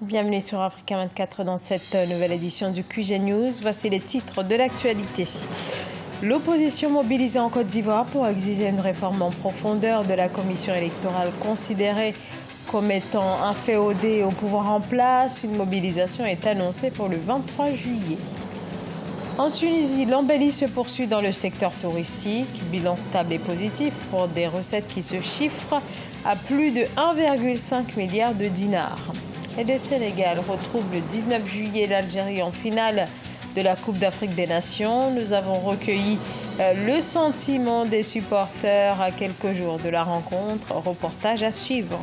Bienvenue sur Africa 24 dans cette nouvelle édition du QG News. Voici les titres de l'actualité. L'opposition mobilisée en Côte d'Ivoire pour exiger une réforme en profondeur de la commission électorale considérée comme étant inféodée au pouvoir en place. Une mobilisation est annoncée pour le 23 juillet. En Tunisie, l'embellie se poursuit dans le secteur touristique. Bilan stable et positif pour des recettes qui se chiffrent à plus de 1,5 milliard de dinars. Et le Sénégal retrouve le 19 juillet l'Algérie en finale de la Coupe d'Afrique des Nations. Nous avons recueilli le sentiment des supporters à quelques jours de la rencontre. Reportage à suivre.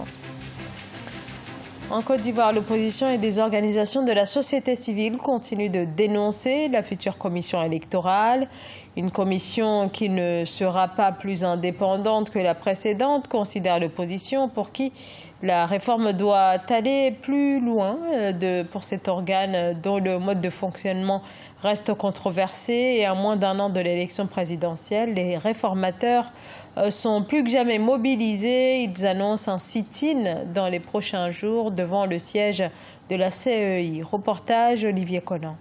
En Côte d'Ivoire, l'opposition et des organisations de la société civile continuent de dénoncer la future commission électorale. Une commission qui ne sera pas plus indépendante que la précédente, considère l'opposition, pour qui la réforme doit aller plus loin pour cet organe dont le mode de fonctionnement reste controversé. Et à moins d'un an de l'élection présidentielle, les réformateurs sont plus que jamais mobilisés. Ils annoncent un sit-in dans les prochains jours devant le siège de la CEI. Reportage Olivier Conan.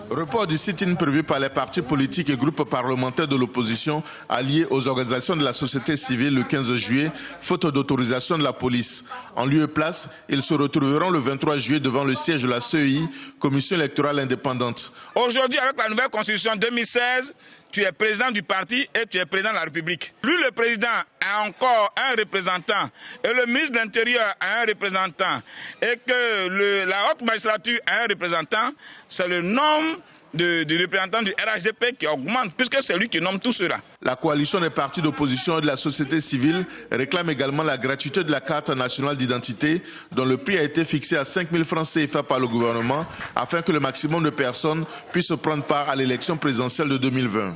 Report du sit-in prévu par les partis politiques et groupes parlementaires de l'opposition alliés aux organisations de la société civile le 15 juillet, faute d'autorisation de la police. En lieu et place, ils se retrouveront le 23 juillet devant le siège de la CEI, Commission électorale indépendante. Aujourd'hui, avec la nouvelle constitution 2016, tu es président du parti et tu es président de la République. Lui, le président, a encore un représentant et le ministre de l'Intérieur a un représentant et que la haute magistrature a un représentant. C'est le nombre du représentant du RHDP qui augmente puisque c'est lui qui nomme tout cela. La coalition des partis d'opposition et de la société civile réclame également la gratuité de la carte nationale d'identité dont le prix a été fixé à 5 000 francs CFA par le gouvernement afin que le maximum de personnes puissent prendre part à l'élection présidentielle de 2020.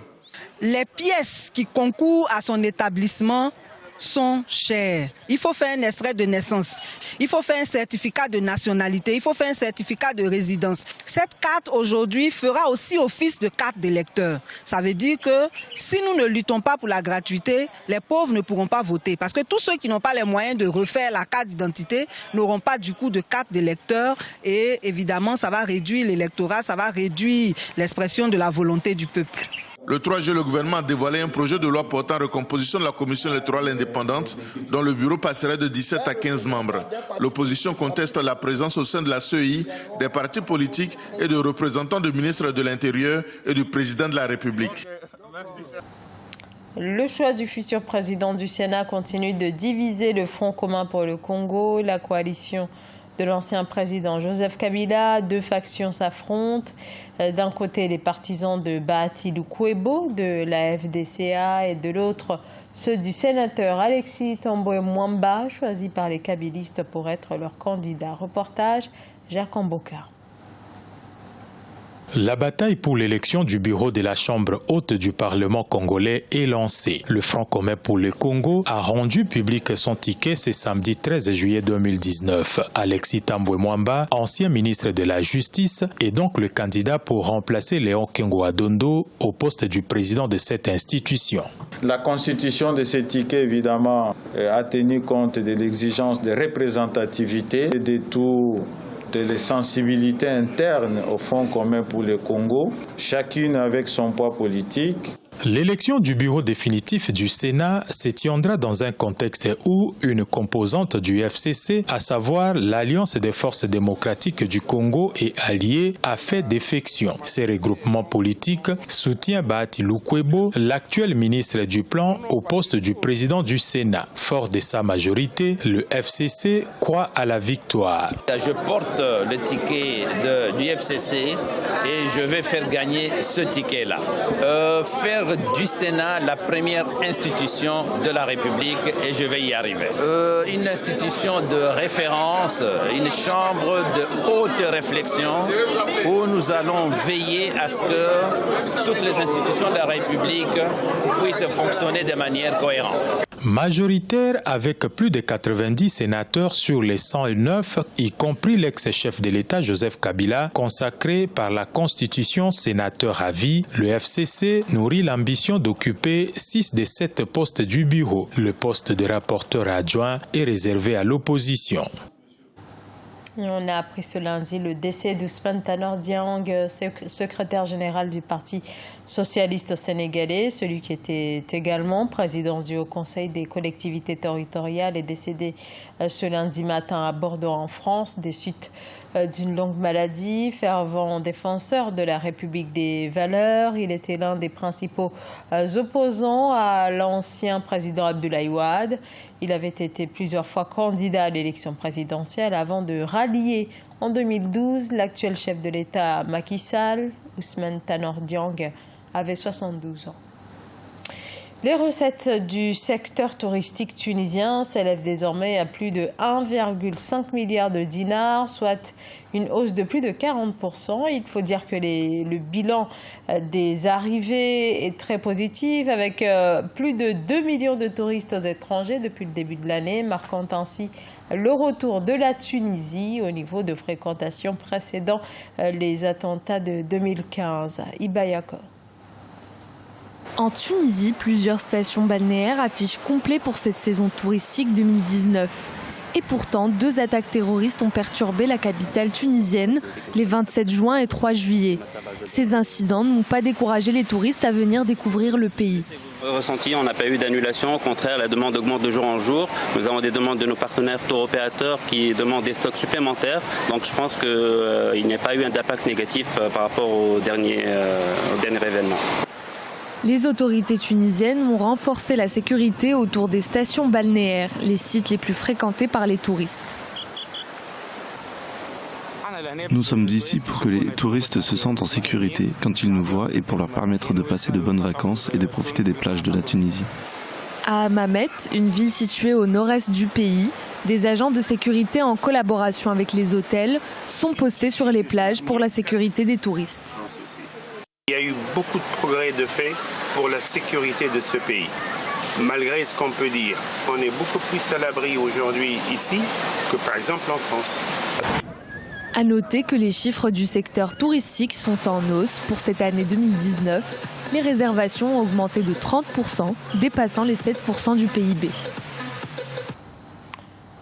Les pièces qui concourent à son établissement sont chères. Il faut faire un extrait de naissance, il faut faire un certificat de nationalité, il faut faire un certificat de résidence. Cette carte aujourd'hui fera aussi office de carte d'électeur. Ça veut dire que si nous ne luttons pas pour la gratuité, les pauvres ne pourront pas voter. Parce que tous ceux qui n'ont pas les moyens de refaire la carte d'identité n'auront pas du coup de carte d'électeur et évidemment ça va réduire l'électorat, ça va réduire l'expression de la volonté du peuple. Le 3 juillet, le gouvernement a dévoilé un projet de loi portant recomposition de la commission électorale indépendante dont le bureau passerait de 17 à 15 membres. L'opposition conteste la présence au sein de la CEI des partis politiques et de représentants du ministre de l'Intérieur et du président de la République. Le choix du futur président du Sénat continue de diviser le Front commun pour le Congo. La coalition de l'ancien président Joseph Kabila, deux factions s'affrontent. D'un côté, les partisans de Bahati Lukwebo de la FDCA et de l'autre, ceux du sénateur Alexis Tambwe Mwamba, choisi par les kabilistes pour être leur candidat. Reportage, Jacques Amboka. La bataille pour l'élection du bureau de la Chambre haute du Parlement congolais est lancée. Le Front commun pour le Congo a rendu public son ticket ce samedi 13 juillet 2019. Alexis Tambwe Mwamba, ancien ministre de la Justice, est donc le candidat pour remplacer Léon Kengo Adondo au poste du président de cette institution. La constitution de ces tickets, évidemment, a tenu compte de l'exigence de représentativité et de tout les sensibilités internes au Front commun pour le Congo, chacune avec son poids politique. L'élection du bureau définitif du Sénat se tiendra dans un contexte où une composante du FCC, à savoir l'Alliance des forces démocratiques du Congo et alliés, a fait défection. Ces regroupements politiques soutiennent Bahati Lukwebo, l'actuel ministre du Plan, au poste du président du Sénat. Fort de sa majorité, le FCC croit à la victoire. Je porte le ticket du FCC et je vais faire gagner ce ticket-là. Faire du Sénat la première institution de la République et je vais y arriver. Une institution de référence, une chambre de haute réflexion où nous allons veiller à ce que toutes les institutions de la République puissent fonctionner de manière cohérente. Majoritaire avec plus de 90 sénateurs sur les 109, y compris l'ex-chef de l'État Joseph Kabila, consacré par la Constitution sénateur à vie, le FCC nourrit l'ambition d'occuper 6 des 7 postes du bureau. Le poste de rapporteur adjoint est réservé à l'opposition. On a appris ce lundi le décès d'Ousmane Tanor Dieng, secrétaire général du Parti socialiste sénégalais. Celui qui était également président du Haut Conseil des collectivités territoriales est décédé ce lundi matin à Bordeaux en France des suites d'une longue maladie. Fervent défenseur de la République des valeurs, il était l'un des principaux opposants à l'ancien président Abdoulaye Wade. Il avait été plusieurs fois candidat à l'élection présidentielle avant de rallier en 2012 l'actuel chef de l'État Macky Sall. Ousmane Tanor Dieng avait 72 ans. Les recettes du secteur touristique tunisien s'élèvent désormais à plus de 1,5 milliard de dinars, soit une hausse de plus de 40%. Il faut dire que le bilan des arrivées est très positif, avec plus de 2 millions de touristes étrangers depuis le début de l'année, marquant ainsi le retour de la Tunisie au niveau de fréquentation précédant les attentats de 2015. Ibayako. En Tunisie, plusieurs stations balnéaires affichent complet pour cette saison touristique 2019. Et pourtant, 2 attaques terroristes ont perturbé la capitale tunisienne les 27 juin et 3 juillet. Ces incidents n'ont pas découragé les touristes à venir découvrir le pays. Ressenti, on n'a pas eu d'annulation, au contraire la demande augmente de jour en jour. Nous avons des demandes de nos partenaires tour opérateurs qui demandent des stocks supplémentaires. Donc je pense qu'il n'y a pas eu d'impact négatif par rapport au dernier événement. Les autorités tunisiennes ont renforcé la sécurité autour des stations balnéaires, les sites les plus fréquentés par les touristes. Nous sommes ici pour que les touristes se sentent en sécurité quand ils nous voient et pour leur permettre de passer de bonnes vacances et de profiter des plages de la Tunisie. À Hammamet, une ville située au nord-est du pays, des agents de sécurité en collaboration avec les hôtels sont postés sur les plages pour la sécurité des touristes. Il y a eu beaucoup de progrès de fait pour la sécurité de ce pays. Malgré ce qu'on peut dire, on est beaucoup plus à l'abri aujourd'hui ici que par exemple en France. À noter que les chiffres du secteur touristique sont en hausse pour cette année 2019. Les réservations ont augmenté de 30%, dépassant les 7% du PIB.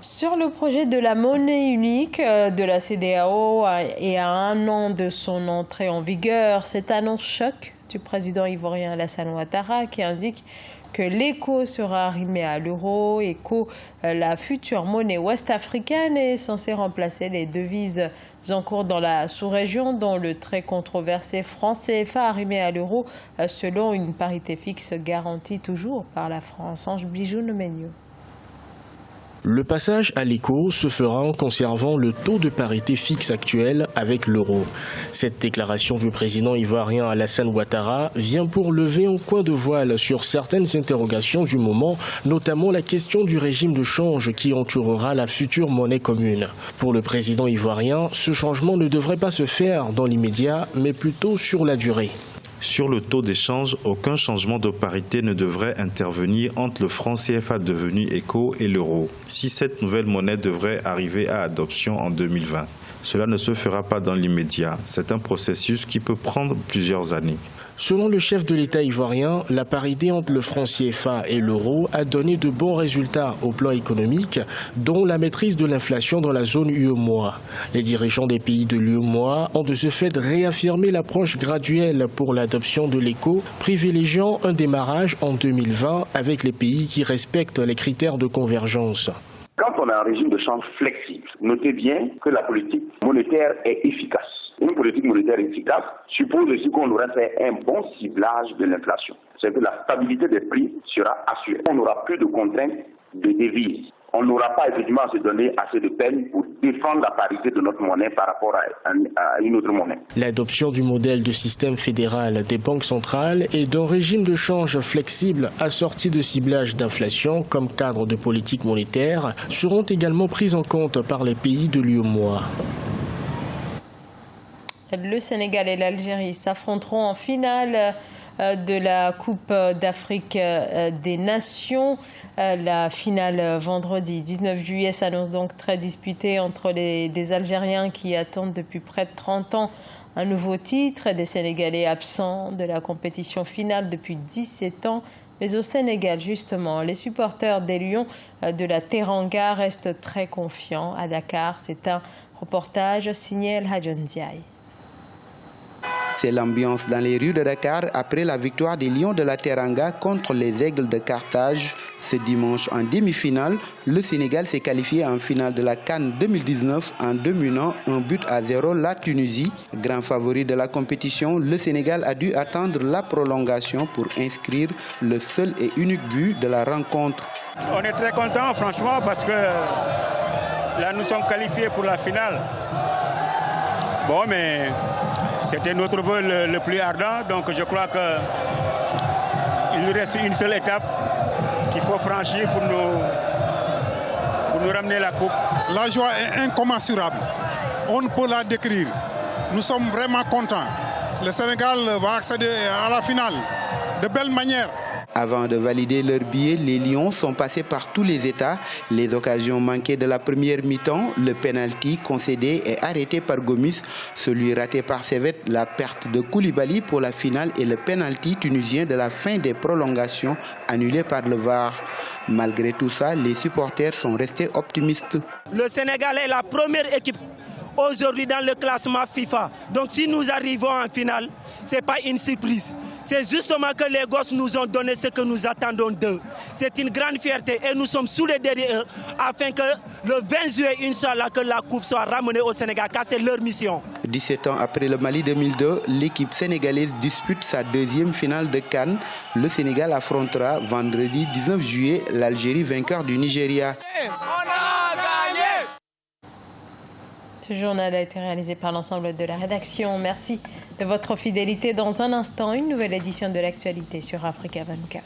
Sur le projet de la monnaie unique de la CEDEAO et à 1 an de son entrée en vigueur, cette annonce choc du président ivoirien Alassane Ouattara qui indique que l'ECO sera arrimé à l'euro et que la future monnaie ouest-africaine est censée remplacer les devises en cours dans la sous-région, dont le très controversé franc CFA arrimé à l'euro selon une parité fixe garantie toujours par la France. Ange Bijou-Nomenio. Le passage à l'éco se fera en conservant le taux de parité fixe actuel avec l'euro. Cette déclaration du président ivoirien Alassane Ouattara vient pour lever un coin de voile sur certaines interrogations du moment, notamment la question du régime de change qui entourera la future monnaie commune. Pour le président ivoirien, ce changement ne devrait pas se faire dans l'immédiat, mais plutôt sur la durée. Sur le taux d'échange, aucun changement de parité ne devrait intervenir entre le franc CFA devenu ECO et l'euro, si cette nouvelle monnaie devrait arriver à adoption en 2020. Cela ne se fera pas dans l'immédiat. C'est un processus qui peut prendre plusieurs années. Selon le chef de l'État ivoirien, la parité entre le franc CFA et l'euro a donné de bons résultats au plan économique, dont la maîtrise de l'inflation dans la zone UEMOA. Les dirigeants des pays de l'UEMOA ont de ce fait réaffirmé l'approche graduelle pour l'adoption de l'éco, privilégiant un démarrage en 2020 avec les pays qui respectent les critères de convergence. Quand on a un régime de change flexible, notez bien que la politique monétaire est efficace. Une politique monétaire efficace suppose aussi qu'on aura fait un bon ciblage de l'inflation. C'est que la stabilité des prix sera assurée. On n'aura plus de contraintes de devises. On n'aura pas effectivement à se donner assez de peine pour défendre la parité de notre monnaie par rapport à une autre monnaie. L'adoption du modèle de système fédéral des banques centrales et d'un régime de change flexible assorti de ciblage d'inflation comme cadre de politique monétaire seront également prises en compte par les pays de l'UEMOA. Le Sénégal et l'Algérie s'affronteront en finale de la Coupe d'Afrique des Nations. La finale vendredi 19 juillet s'annonce donc très disputée entre des Algériens qui attendent depuis près de 30 ans un nouveau titre et des Sénégalais absents de la compétition finale depuis 17 ans. Mais au Sénégal, justement, les supporters des Lions de la Teranga restent très confiants. À Dakar, c'est un reportage signé El Hadjon Ndiaye. C'est l'ambiance dans les rues de Dakar après la victoire des Lions de la Teranga contre les Aigles de Carthage. Ce dimanche, en demi-finale, le Sénégal s'est qualifié en finale de la CAN 2019 en dominant 1-0 la Tunisie. Grand favori de la compétition, le Sénégal a dû attendre la prolongation pour inscrire le seul et unique but de la rencontre. On est très contents, franchement, parce que là, nous sommes qualifiés pour la finale. Bon, mais c'était notre vœu le plus ardent, donc je crois qu'il nous reste une seule étape qu'il faut franchir pour nous ramener la coupe. La joie est incommensurable, on ne peut la décrire. Nous sommes vraiment contents. Le Sénégal va accéder à la finale de belle manière. Avant de valider leur billet, les Lions sont passés par tous les états. Les occasions manquées de la première mi-temps, le penalty concédé et arrêté par Gomis, celui raté par Servette, la perte de Koulibaly pour la finale et le penalty tunisien de la fin des prolongations annulé par le VAR. Malgré tout ça, les supporters sont restés optimistes. Le Sénégal est la première équipe aujourd'hui dans le classement FIFA. Donc si nous arrivons en finale, ce n'est pas une surprise. C'est justement que les gosses nous ont donné ce que nous attendons d'eux. C'est une grande fierté et nous sommes sous les derrière eux afin que le 20 juillet, Inch'Allah, que la coupe soit ramenée au Sénégal, car c'est leur mission. 17 ans après le Mali 2002, l'équipe sénégalaise dispute sa deuxième finale de CAN. Le Sénégal affrontera vendredi 19 juillet l'Algérie, vainqueur du Nigeria. Ce journal a été réalisé par l'ensemble de la rédaction. Merci de votre fidélité. Dans un instant, une nouvelle édition de l'actualité sur Africa 24.